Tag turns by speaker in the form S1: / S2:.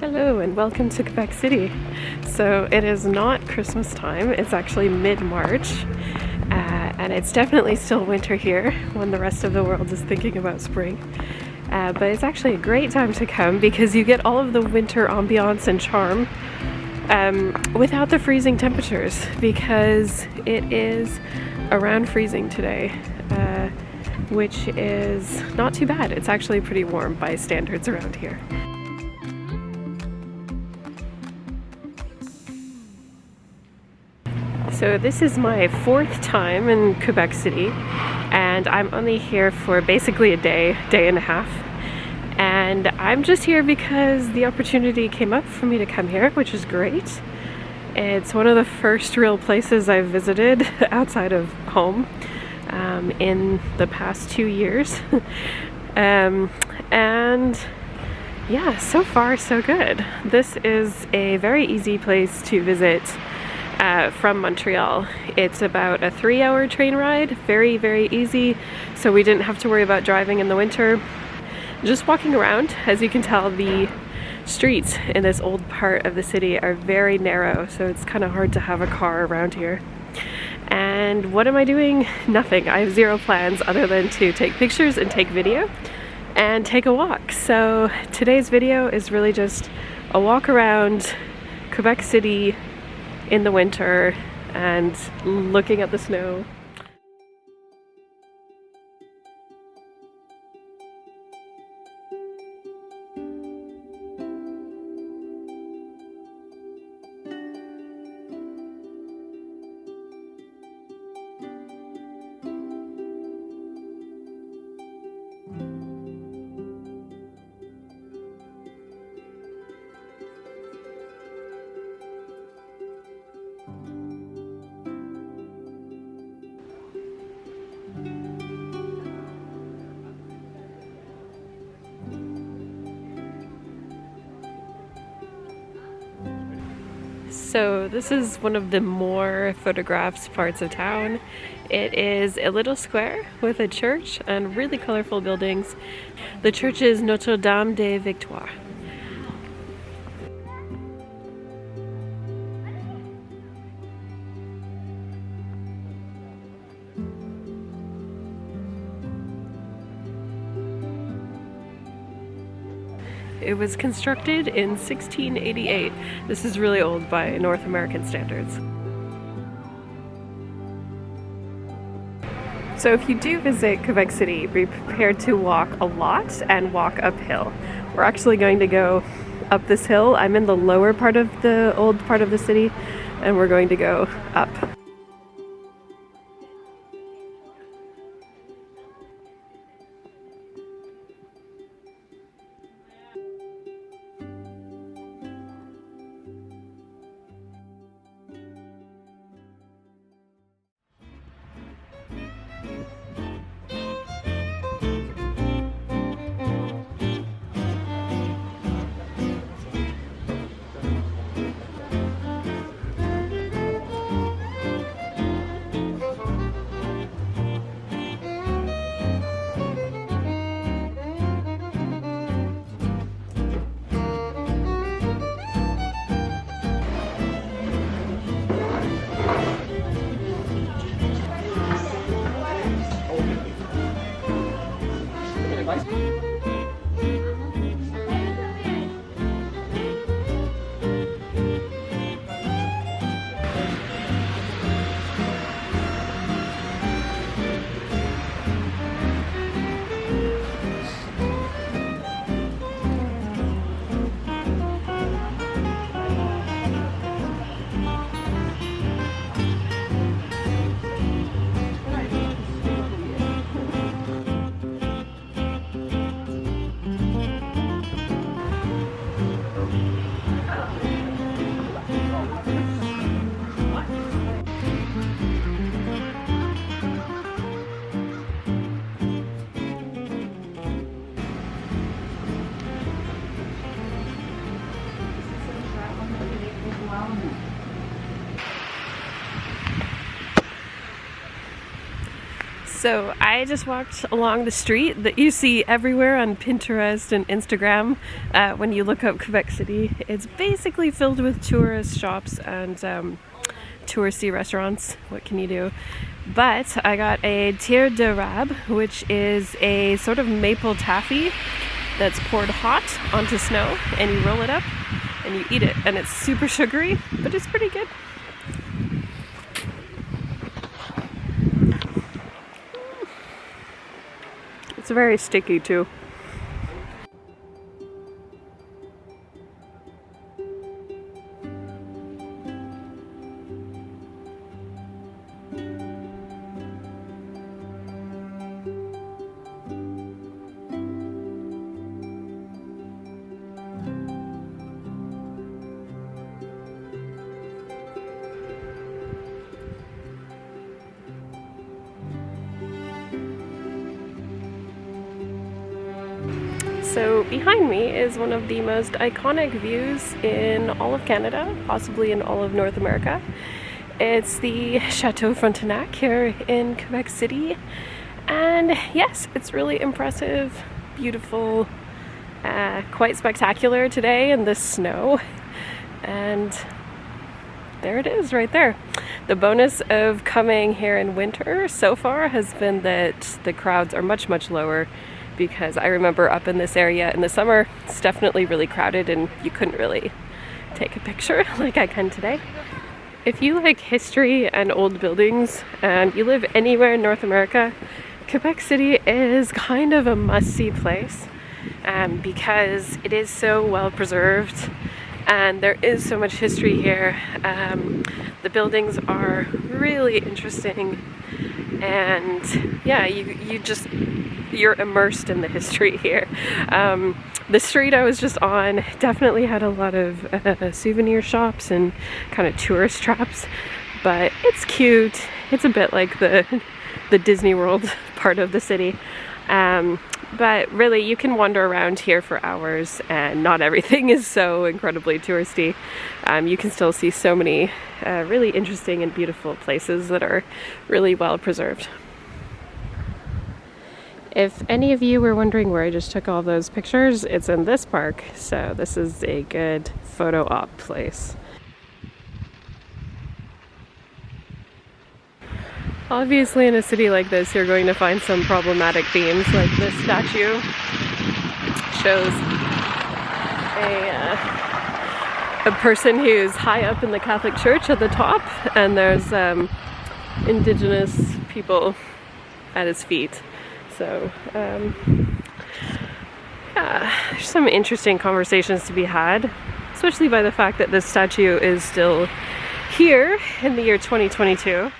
S1: Hello and welcome to Quebec City. So it is not Christmas time, it's actually mid-March and it's definitely still winter here when the rest of the world is thinking about spring. But it's actually a great time to come because you get all of the winter ambiance and charm without the freezing temperatures, because it is around freezing today, which is not too bad. It's actually pretty warm by standards around here. So this is my fourth time in Quebec City, and I'm only here for basically a day and a half. And I'm just here because the opportunity came up for me to come here, which is great. It's one of the first real places I've visited outside of home in the past 2 years. And yeah, so far so good. This is a very easy place to visit from Montreal. It's about a 3-hour train ride, very, very easy, so we didn't have to worry about driving in the winter. Just walking around, as you can tell, the streets in this old part of the city are very narrow, so it's kind of hard to have a car around here. And what am I doing? Nothing. I have zero plans other than to take pictures and take video and take a walk. So today's video is really just a walk around Quebec City in the winter and looking at the snow. So this is one of the more photographed parts of town. It is a little square with a church and really colorful buildings. The church is Notre de Victoire. It was constructed in 1688. This is really old by North American standards. So if you do visit Quebec City, be prepared to walk a lot and walk uphill. We're actually going to go up this hill. I'm in the lower part of the old part of the city, and we're going to go up. So I just walked along the street that you see everywhere on Pinterest and Instagram. When you look up Quebec City, it's basically filled with tourist shops and touristy restaurants. What can you do? But I got a tire d'érable, which is a sort of maple taffy that's poured hot onto snow, and you roll it up and you eat it, and it's super sugary, but it's pretty good. It's very sticky too. So behind me is one of the most iconic views in all of Canada, possibly in all of North America. It's the Chateau Frontenac here in Quebec City. And yes, it's really impressive, beautiful, quite spectacular today in the snow. And there it is right there. The bonus of coming here in winter so far has been that the crowds are much, much lower, because I remember up in this area in the summer, it's definitely really crowded and you couldn't really take a picture like I can today. If you like history and old buildings and you live anywhere in North America, Quebec City is kind of a must-see place because it is so well preserved and there is so much history here. The buildings are really interesting, and yeah, you're immersed in the history here. The street I was just on definitely had a lot of souvenir shops and kind of tourist traps, but it's cute. It's a bit like the Disney World part of the city. But really, you can wander around here for hours and not everything is so incredibly touristy. You can still see so many really interesting and beautiful places that are really well preserved. If any of you were wondering where I just took all those pictures, it's in this park, so this is a good photo op place. Obviously, in a city like this, you're going to find some problematic themes, like this statue shows a person who's high up in the Catholic Church at the top, and there's indigenous people at his feet. So, yeah, there's some interesting conversations to be had, especially by the fact that this statue is still here in the year 2022.